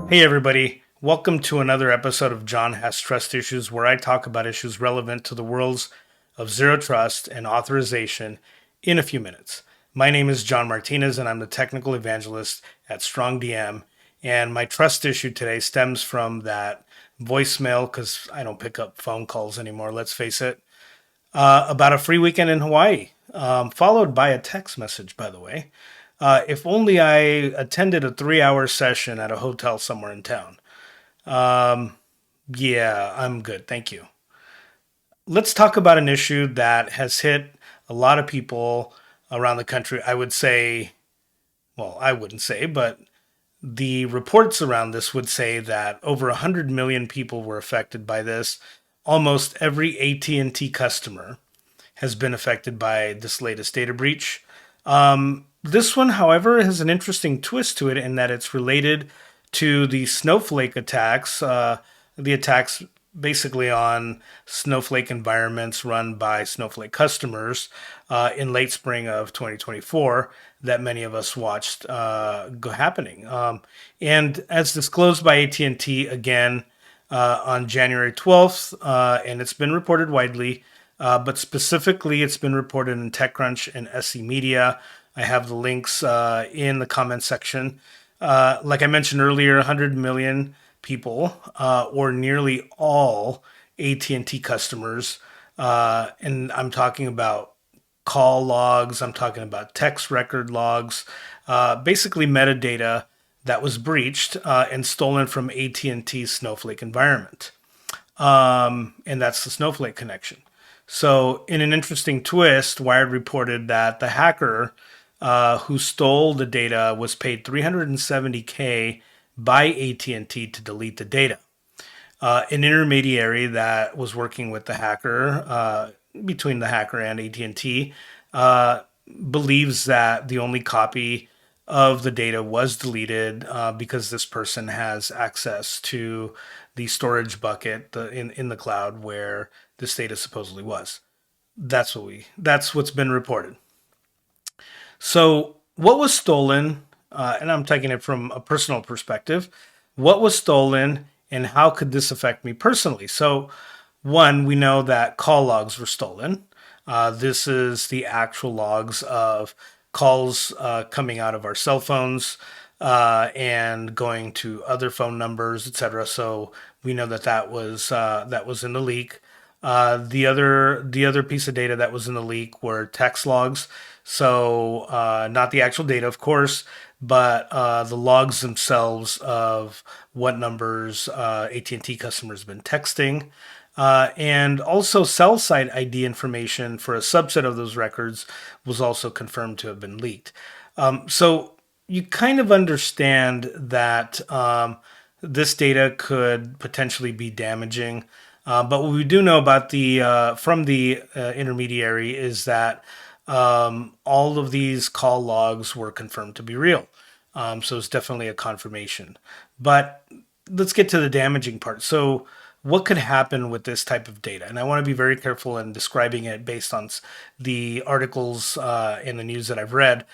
Hey, everybody. Welcome to another episode of John Has Trust Issues, where I talk about issues relevant to the worlds of zero trust and authorization in a few minutes. My name is John Martinez, and I'm the technical evangelist at StrongDM. And my trust issue today stems from that voicemail, because I don't pick up phone calls anymore, let's face it, about a free weekend in Hawaii, followed by a text message, by the way. If only I attended a 3 hour session at a hotel somewhere in town. Yeah, I'm good. Thank you. Let's talk about an issue that has hit a lot of people around the country. I would say, well, I wouldn't say, but the reports around this would say that over 100 million people were affected by this. Almost every AT&T customer has been affected by this latest data breach. This one, however, has an interesting twist to it in that it's related to the Snowflake attacks, the attacks basically on Snowflake environments run by Snowflake customers in late spring of 2024 that many of us watched go happening. And as disclosed by AT&T again on January 12th, and it's been reported widely, but specifically it's been reported in TechCrunch and SC Media. I have the links in the comment section. Like I mentioned earlier, 100 million people, or nearly all AT&T customers, and I'm talking about call logs, I'm talking about text record logs, basically metadata that was breached and stolen from AT&T's Snowflake environment. And that's the Snowflake connection. So, in an interesting twist, Wired reported that the hacker who stole the data was paid 370K by AT&T to delete the data. An intermediary that was working with the hacker, between the hacker and AT&T, believes that the only copy of the data was deleted because this person has access to the storage bucket in the cloud where this data supposedly was. That's what's been reported. So, what was stolen, and I'm taking it from a personal perspective, what was stolen and how could this affect me personally? So, one, we know that call logs were stolen. This is the actual logs of calls coming out of our cell phones and going to other phone numbers, etc. So we know that that was in the leak. The other piece of data that was in the leak were text logs. So not the actual data, of course, but the logs themselves of what numbers AT&T customers have been texting. And also cell site ID information for a subset of those records was also confirmed to have been leaked. So you kind of understand that this data could potentially be damaging. But what we do know about the from the intermediary is that all of these call logs were confirmed to be real. So it's definitely a confirmation. But let's get to the damaging part. So, what could happen with this type of data? And I want to be very careful in describing it based on the articles and the news that I've read.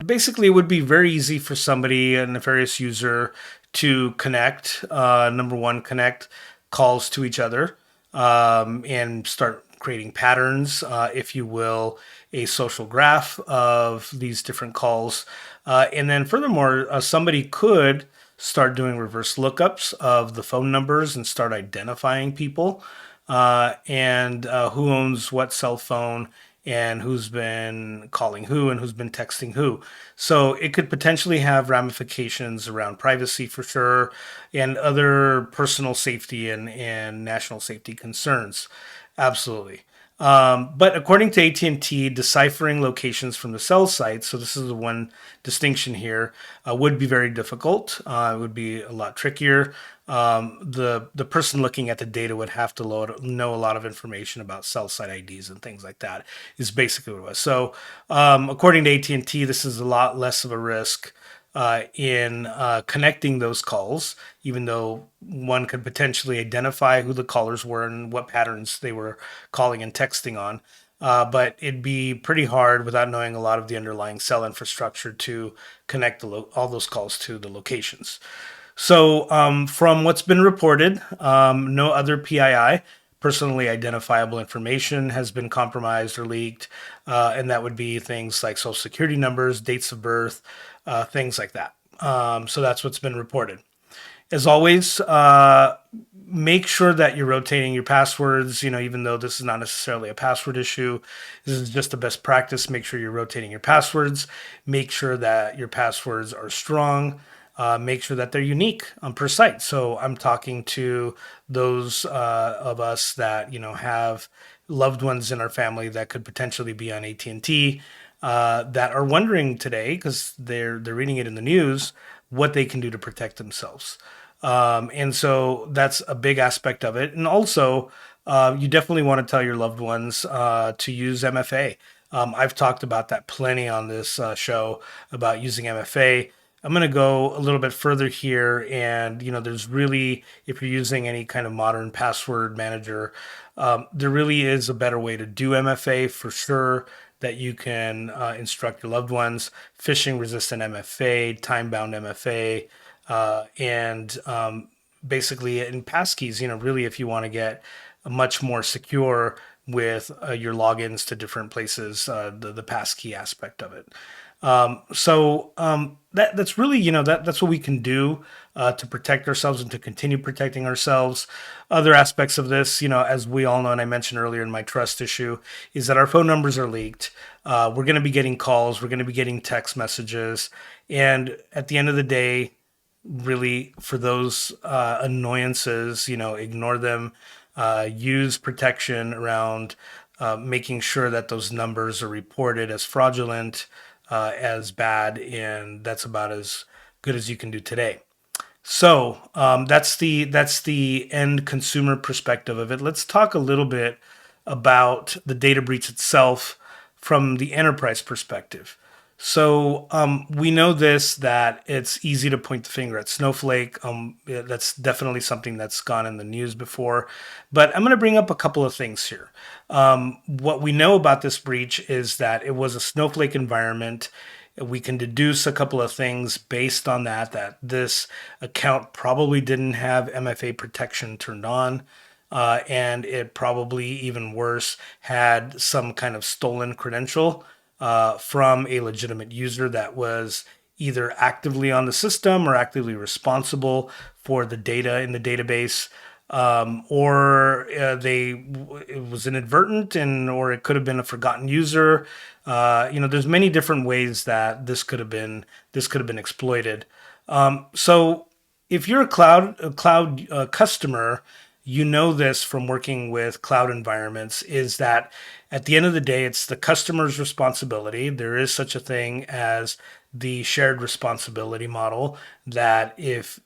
Basically, it would be very easy for somebody, a nefarious user, to connect. Number one, connect calls to each other and start creating patterns, if you will, a social graph of these different calls. And then, furthermore, somebody could start doing reverse lookups of the phone numbers and start identifying people and who owns what cell phone and who's been calling who and who's been texting who. So it could potentially have ramifications around privacy for sure and other personal safety and national safety concerns. Absolutely. But according to AT&T, deciphering locations from the cell site, so this is the one distinction here, would be very difficult. It would be a lot trickier. The person looking at the data would have to know a lot of information about cell site IDs and things like that. Is basically what it was. So, according to AT&T, this is a lot less of a risk in connecting those calls, even though one could potentially identify who the callers were and what patterns they were calling and texting on. But it'd be pretty hard without knowing a lot of the underlying cell infrastructure to connect all those calls to the locations. So, from what's been reported, no other PII, personally identifiable information, has been compromised or leaked, and that would be things like social security numbers, dates of birth, things like that. So that's what's been reported. As always, make sure that you're rotating your passwords. Even though this is not necessarily a password issue, this is just a best practice. Make sure you're rotating your passwords. Make sure that your passwords are strong. Make sure that they're unique per site. So I'm talking to those of us that have loved ones in our family that could potentially be on AT&T, that are wondering today because they're reading it in the news what they can do to protect themselves. And so that's a big aspect of it. And also, you definitely want to tell your loved ones to use MFA. I've talked about that plenty on this show about using MFA. I'm going to go a little bit further here. And, there's really, if you're using any kind of modern password manager, there really is a better way to do MFA for sure that you can instruct your loved ones. Phishing resistant MFA, time bound MFA, and basically in passkeys, really if you want to get much more secure with your logins to different places, the passkey aspect of it. That's really, that's what we can do to protect ourselves and to continue protecting ourselves. Other aspects of this, as we all know, and I mentioned earlier in my trust issue, is that our phone numbers are leaked. We're going to be getting calls, we're going to be getting text messages, and at the end of the day, really for those annoyances, ignore them. Use protection around making sure that those numbers are reported as fraudulent, as bad, and that's about as good as you can do today. So that's the end consumer perspective of it. Let's talk a little bit about the data breach itself from the enterprise perspective. So we know this that it's easy to point the finger at Snowflake. Yeah, that's definitely something that's gone in the news before. But I'm going to bring up a couple of things here. What we know about this breach is that it was a Snowflake environment. We can deduce a couple of things based on that this account probably didn't have MFA protection turned on. And it probably, even worse, had some kind of stolen credential from a legitimate user that was either actively on the system or actively responsible for the data in the database, or it was inadvertent, and or it could have been a forgotten user. There's many different ways that this could have been exploited. So if you're a cloud customer, you know this from working with cloud environments, is that at the end of the day, it's the customer's responsibility. There is such a thing as the shared responsibility model, that if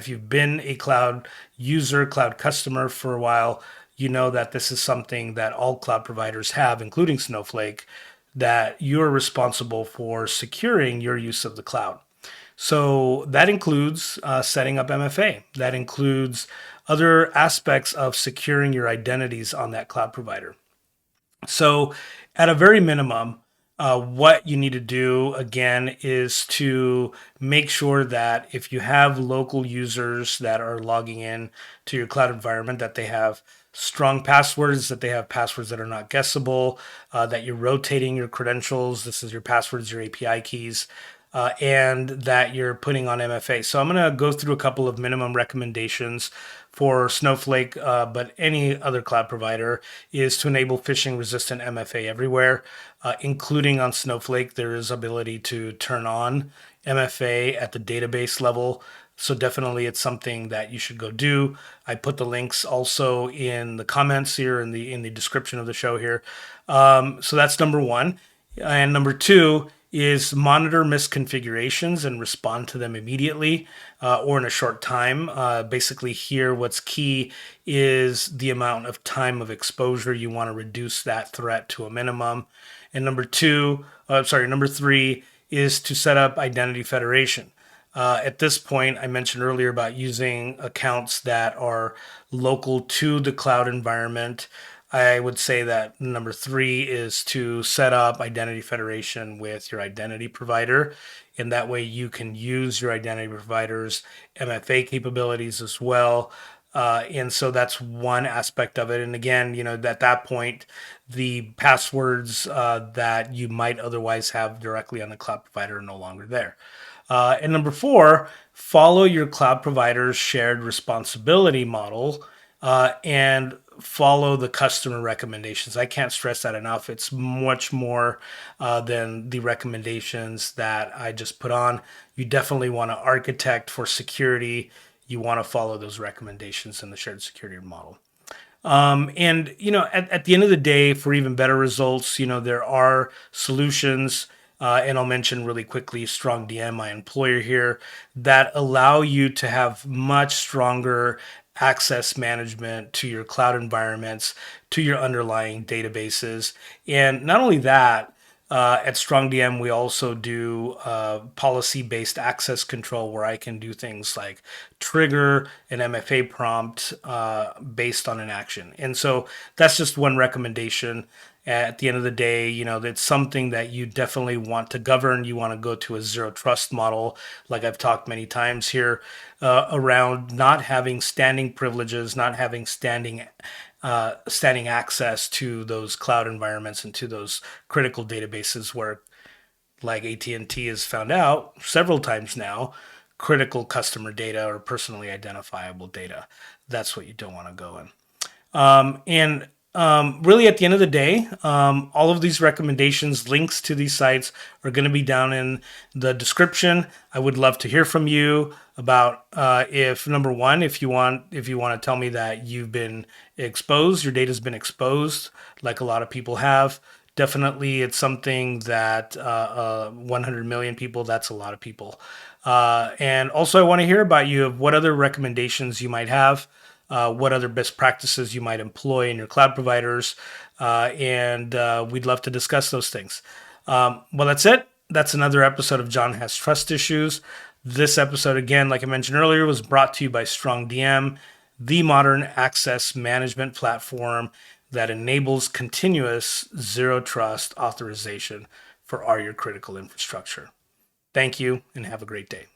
you've been a cloud user, cloud customer for a while, you know that this is something that all cloud providers have, including Snowflake, that you're responsible for securing your use of the cloud. So that includes setting up MFA. That includes other aspects of securing your identities on that cloud provider. So, at a very minimum, what you need to do again is to make sure that if you have local users that are logging in to your cloud environment, that they have strong passwords, that they have passwords that are not guessable, that you're rotating your credentials. This is your passwords, your API keys, and that you're putting on MFA. So I'm going to go through a couple of minimum recommendations for Snowflake, but any other cloud provider, is to enable phishing resistant MFA everywhere, including on Snowflake. There is ability to turn on MFA at the database level. So definitely it's something that you should go do. I put the links also in the comments here in the description of the show here. So that's number one. And number two is monitor misconfigurations and respond to them immediately, or in a short time. Basically, here what's key is the amount of time of exposure. You want to reduce that threat to a minimum. And number three is to set up identity federation. At this point, I mentioned earlier about using accounts that are local to the cloud environment. I would say that number three is to set up identity federation with your identity provider. And that way you can use your identity provider's MFA capabilities as well. And so that's one aspect of it. And again, at that point, the passwords that you might otherwise have directly on the cloud provider are no longer there. And number four, follow your cloud provider's shared responsibility model and follow the customer recommendations. I can't stress that enough. It's much more than the recommendations that I just put on. You definitely want to architect for security. You want to follow those recommendations in the shared security model. And at the end of the day, for even better results, there are solutions. And I'll mention really quickly StrongDM, my employer here, that allow you to have much stronger access management to your cloud environments, to your underlying databases. And not only that, at StrongDM, we also do policy-based access control where I can do things like trigger an MFA prompt based on an action. And so that's just one recommendation. At the end of the day, it's something that you definitely want to govern. You want to go to a zero trust model, like I've talked many times here, around not having standing privileges, not having standing access to those cloud environments and to those critical databases where, like AT&T has found out several times now, critical customer data or personally identifiable data. That's what you don't want to go in. And really, at the end of the day, all of these recommendations, links to these sites are going to be down in the description. I would love to hear from you about if number one, if you want to tell me that you've been exposed, your data's been exposed, like a lot of people have. Definitely, it's something that 100 million people, that's a lot of people. And also, I want to hear about you of what other recommendations you might have, what other best practices you might employ in your cloud providers, and we'd love to discuss those things. Well, that's it. That's another episode of John Has Trust Issues. This episode, again, like I mentioned earlier, was brought to you by StrongDM, the modern access management platform that enables continuous zero trust authorization for all your critical infrastructure. Thank you and have a great day.